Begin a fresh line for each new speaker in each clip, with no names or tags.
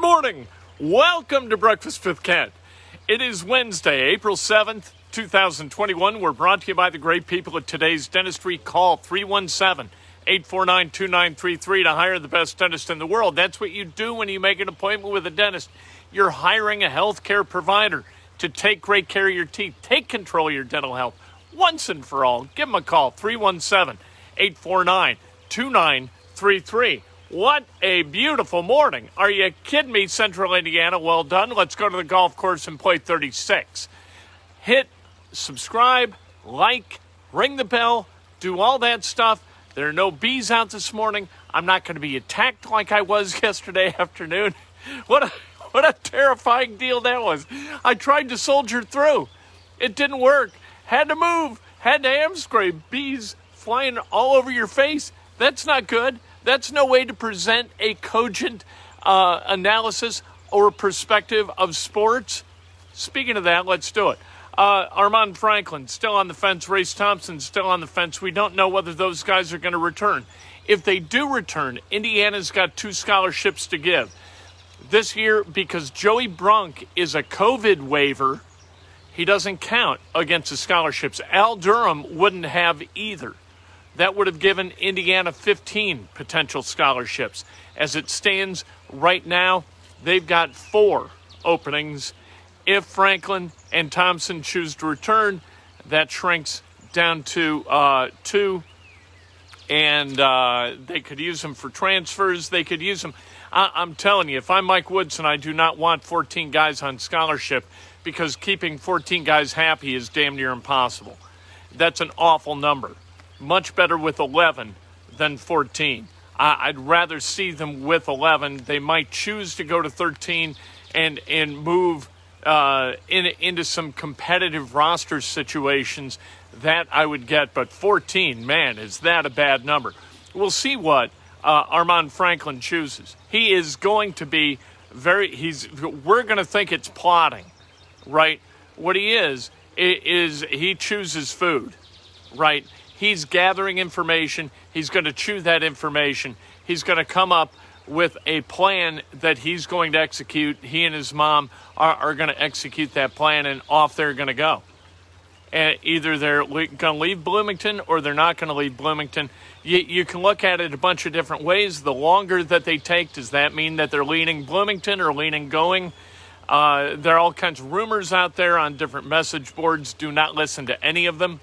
Good morning. Welcome to Breakfast with Kent. It is Wednesday, April 7th, 2021. We're brought to you by the great people at Today's Dentistry. Call 317-849-2933 to hire the best dentist in the world. That's what you do when you make an appointment with a dentist. You're hiring a healthcare provider to take great care of your teeth. Take control of your dental health once and for all. Give them a call, 317-849-2933. What a beautiful morning. Are you kidding me, Central Indiana? Well done. Let's go to the golf course and play 36. Hit subscribe, like, ring the bell, do all that stuff. There are no bees out this morning. I'm not going to be attacked like I was yesterday afternoon. What a terrifying deal that was. I tried to soldier through. It didn't work. Had to move. Had to hamstring. Bees flying all over your face. That's not good. That's no way to present a cogent analysis or perspective of sports. Speaking of that, let's do it. Armaan Franklin, still on the fence. Race Thompson, still on the fence. We don't know whether those guys are going to return. If they do return, Indiana's got 2 scholarships to give. This year, because Joey Brunk is a COVID waiver, he doesn't count against the scholarships. Al Durham wouldn't have either. That would have given Indiana 15 potential scholarships. As it stands right now, they've got 4 openings. If Franklin and Thompson choose to return, that shrinks down to 2. And they could use them for transfers. They could use them. I'm telling you, if I'm Mike Woodson, I do not want 14 guys on scholarship because keeping 14 guys happy is damn near impossible. That's an awful number. Much better with 11 than 14. I'd rather see them with 11. They might choose to go to 13 and move into some competitive roster situations. That I would get. But 14, man, is that a bad number? We'll see what Armaan Franklin chooses. He is going to be we're going to think it's plotting, right? What he is he chooses food, right? He's gathering information. He's going to chew that information. He's going to come up with a plan that he's going to execute. He and his mom are going to execute that plan, and off they're going to go. And either they're going to leave Bloomington or they're not going to leave Bloomington. You can look at it a bunch of different ways. The longer that they take, does that mean that they're leaning Bloomington or leaning going? There are all kinds of rumors out there on different message boards. Do not listen to any of them.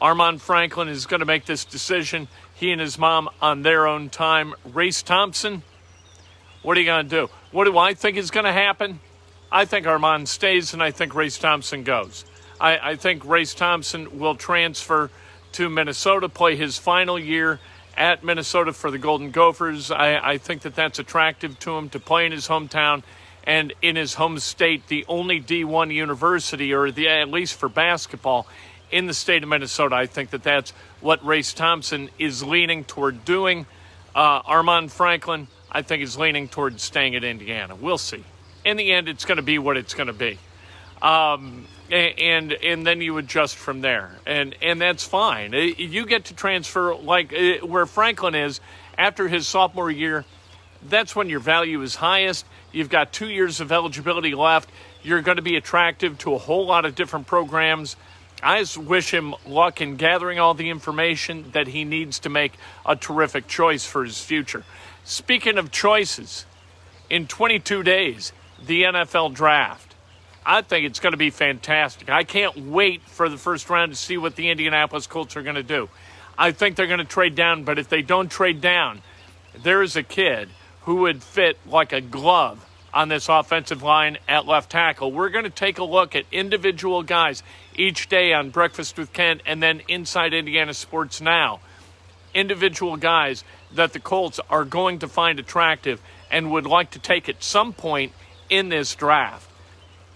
Armaan Franklin is going to make this decision, he and his mom, on their own time. Race Thompson, what are you going to do? What do I think is going to happen? I think Armaan stays, and I think Race Thompson goes. I think Race Thompson will transfer to Minnesota, play his final year at Minnesota for the Golden Gophers. I think that that's attractive to him to play in his hometown and in his home state, the only D1 university, or at least for basketball, in the state of Minnesota. I think that that's what Race Thompson is leaning toward doing. Armaan Franklin, I think, is leaning toward staying at Indiana. We'll see. In the end, it's going to be what it's going to be. And then you adjust from there. And that's fine. You get to transfer like where Franklin is after his sophomore year. That's when your value is highest. You've got 2 years of eligibility left. You're going to be attractive to a whole lot of different programs. I just wish him luck in gathering all the information that he needs to make a terrific choice for his future. Speaking of choices, in 22 days, the NFL Draft. I think it's going to be fantastic. I can't wait for the first round to see what the Indianapolis Colts are going to do. I think they're going to trade down, but if they don't trade down, there is a kid who would fit like a glove on this offensive line at left tackle. We're going to take a look at individual guys each day on Breakfast with Kent and then Inside Indiana Sports Now. Individual guys that the Colts are going to find attractive and would like to take at some point in this draft.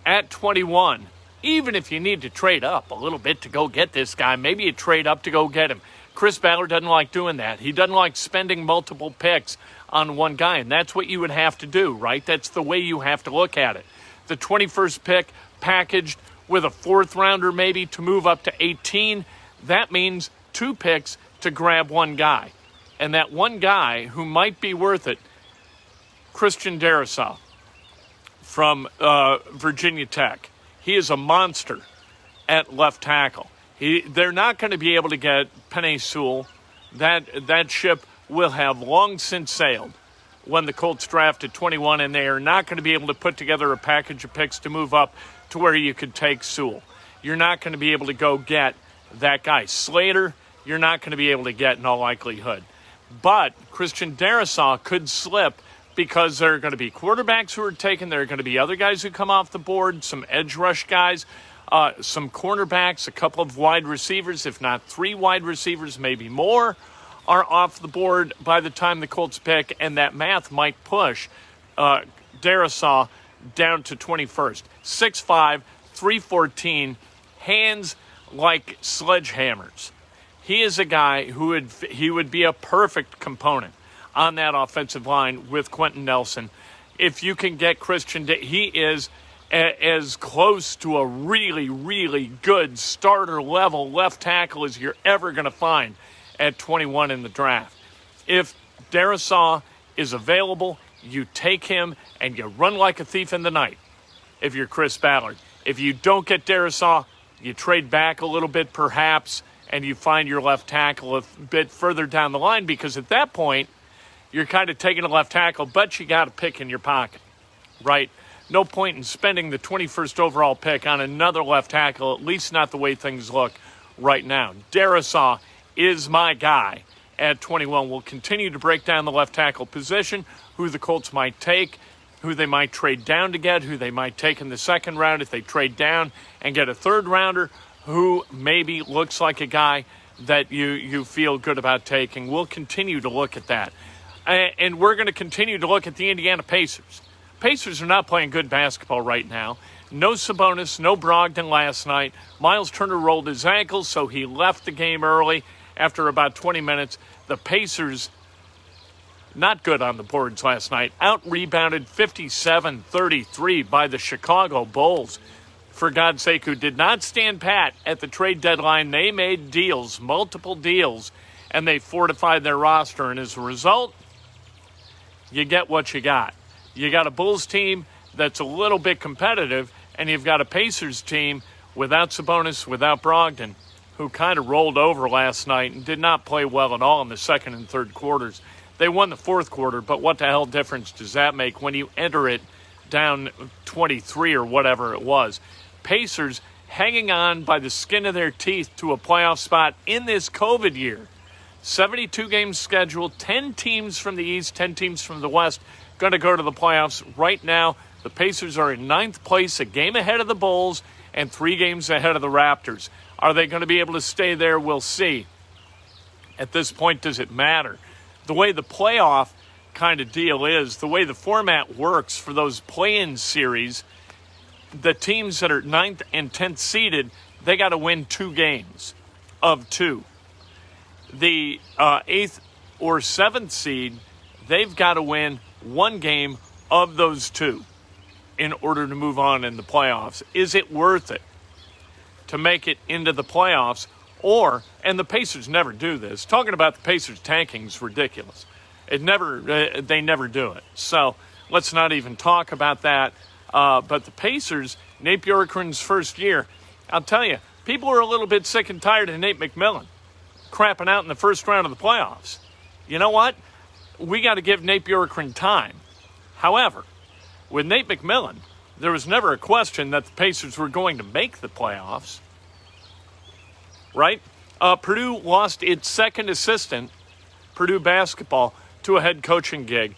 At 21, even if you need to trade up a little bit to go get this guy, maybe you trade up to go get him. Chris Ballard doesn't like doing that. He doesn't like spending multiple picks on one guy, and that's what you would have to do, right? That's the way you have to look at it. The 21st pick packaged with a 4th rounder maybe to move up to 18, that means 2 picks to grab one guy. And that one guy who might be worth it, Christian Darrisaw. from Virginia Tech. He is a monster at left tackle. They're not going to be able to get Penei Sewell. That ship will have long since sailed when the Colts drafted 21, and they are not going to be able to put together a package of picks to move up to where you could take Sewell. You're not going to be able to go get that guy. Slater, you're not going to be able to get in all likelihood. But Christian Darrisaw could slip because there are going to be quarterbacks who are taken. There are going to be other guys who come off the board, some edge rush guys, some cornerbacks, a couple of wide receivers, if not 3 wide receivers, maybe more, are off the board by the time the Colts pick, and that math might push Darrisaw down to 21st. 6'5", 314, hands like sledgehammers. He is a guy who would be a perfect component on that offensive line with Quentin Nelson. If you can get Christian, he is as close to a really, really good starter-level left tackle as you're ever going to find at 21 in the draft. If Darrisaw is available, you take him and you run like a thief in the night if you're Chris Ballard. If you don't get Darrisaw, you trade back a little bit perhaps, and you find your left tackle a bit further down the line, because at that point, you're kind of taking a left tackle, but you got a pick in your pocket, right? No point in spending the 21st overall pick on another left tackle, at least not the way things look right now. Darrisaw is my guy at 21. We'll continue to break down the left tackle position, who the Colts might take, who they might trade down to get, who they might take in the second round if they trade down and get a third rounder, who maybe looks like a guy that you feel good about taking. We'll continue to look at that. And we're going to continue to look at the Indiana Pacers. Pacers are not playing good basketball right now. No Sabonis, no Brogdon last night. Miles Turner rolled his ankle, so he left the game early after about 20 minutes. The Pacers, not good on the boards last night. Out-rebounded 57-33 by the Chicago Bulls, for God's sake, who did not stand pat at the trade deadline. They made deals, multiple deals, and they fortified their roster. And as a result, you get what you got. You got a Bulls team that's a little bit competitive, and you've got a Pacers team without Sabonis, without Brogdon, who kind of rolled over last night and did not play well at all in the second and third quarters. They won the fourth quarter, but what the hell difference does that make when you enter it down 23 or whatever it was? Pacers hanging on by the skin of their teeth to a playoff spot in this COVID year. 72 games scheduled, 10 teams from the East, 10 teams from the West going to go to the playoffs. Right now, the Pacers are in 9th place, a game ahead of the Bulls and 3 games ahead of the Raptors. Are they going to be able to stay there? We'll see. At this point, does it matter? The way the playoff kind of deal is, the way the format works for those play-in series, the teams that are 9th and 10th seeded, they got to win 2 games of 2. The 8th or 7th seed, they've got to win 1 game of those 2 in order to move on in the playoffs. Is it worth it to make it into the playoffs? Or, and the Pacers never do this, talking about the Pacers tanking is ridiculous. They never do it. So let's not even talk about that. But the Pacers, Nate Bjorkgren's first year, I'll tell you, people are a little bit sick and tired of Nate McMillan crapping out in the first round of the playoffs. You know what? We got to give Nate Bjorkgren time. However, with Nate McMillan, there was never a question that the Pacers were going to make the playoffs. Right? Purdue lost its second assistant, Purdue basketball, to a head coaching gig.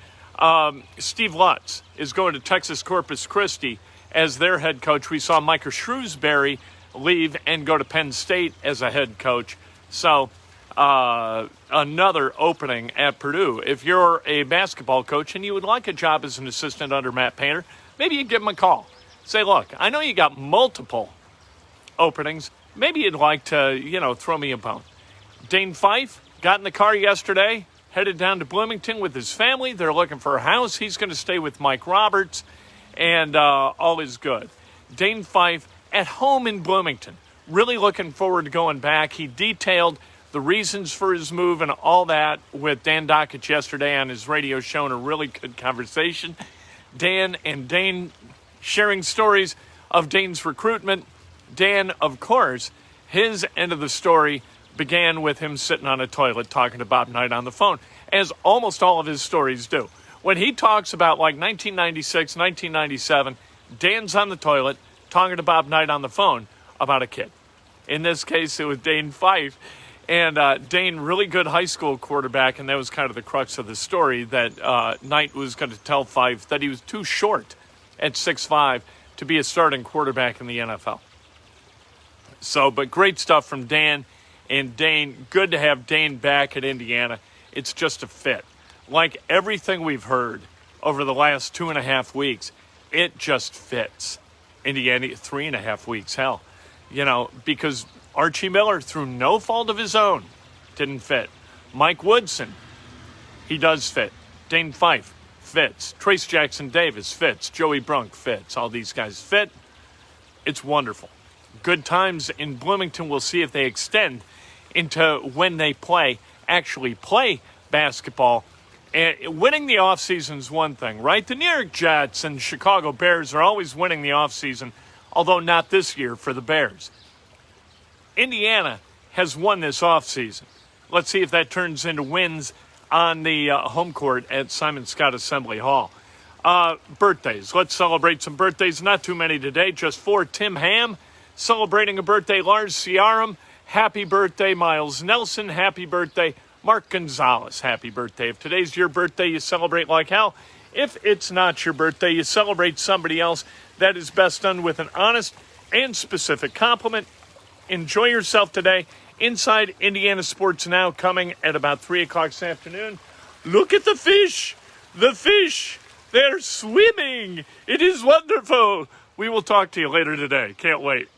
Steve Lutz is going to Texas Corpus Christi as their head coach. We saw Micah Shrewsbury leave and go to Penn State as a head coach. So another opening at Purdue. If you're a basketball coach and you would like a job as an assistant under Matt Painter, maybe you give him a call. Say, look, I know you got multiple openings. Maybe you'd like to, throw me a bone. Dane Fife got in the car yesterday, headed down to Bloomington with his family. They're looking for a house. He's going to stay with Mike Roberts, and all is good. Dane Fife at home in Bloomington. Really looking forward to going back. He detailed the reasons for his move and all that with Dan Dockich yesterday on his radio show in a really good conversation. Dan and Dane sharing stories of Dane's recruitment. Dan, of course, his end of the story began with him sitting on a toilet talking to Bob Knight on the phone, as almost all of his stories do. When he talks about like 1996, 1997, Dan's on the toilet talking to Bob Knight on the phone about a kid. In this case, it was Dane Fife. And Dane, really good high school quarterback, and that was kind of the crux of the story, that Knight was going to tell Fife that he was too short at 6'5" to be a starting quarterback in the NFL. So, but great stuff from Dan and Dane. Good to have Dane back at Indiana. It's just a fit. Like everything we've heard over the last 2.5 weeks, it just fits. Indiana, 3.5 weeks, hell. You know, because Archie Miller, through no fault of his own, didn't fit. Mike Woodson, he does fit. Dane Fife fits. Trace Jackson Davis fits. Joey Brunk fits. All these guys fit. It's wonderful. Good times in Bloomington. We'll see if they extend into when they actually play basketball. And winning the offseason is one thing, right? The New York Jets and Chicago Bears are always winning the offseason, although not this year for the Bears. Indiana has won this offseason. Let's see if that turns into wins on the home court at Simon Scott Assembly Hall. Birthdays. Let's celebrate some birthdays. Not too many today, just 4. Tim Ham, celebrating a birthday. Lars Ciaram, happy birthday. Miles Nelson, happy birthday. Mark Gonzalez, happy birthday. If today's your birthday, you celebrate like hell. If it's not your birthday, you celebrate somebody else. That is best done with an honest and specific compliment. Enjoy yourself today. Inside Indiana Sports Now, coming at about 3 o'clock this afternoon. Look at the fish. The fish. They're swimming. It is wonderful. We will talk to you later today. Can't wait.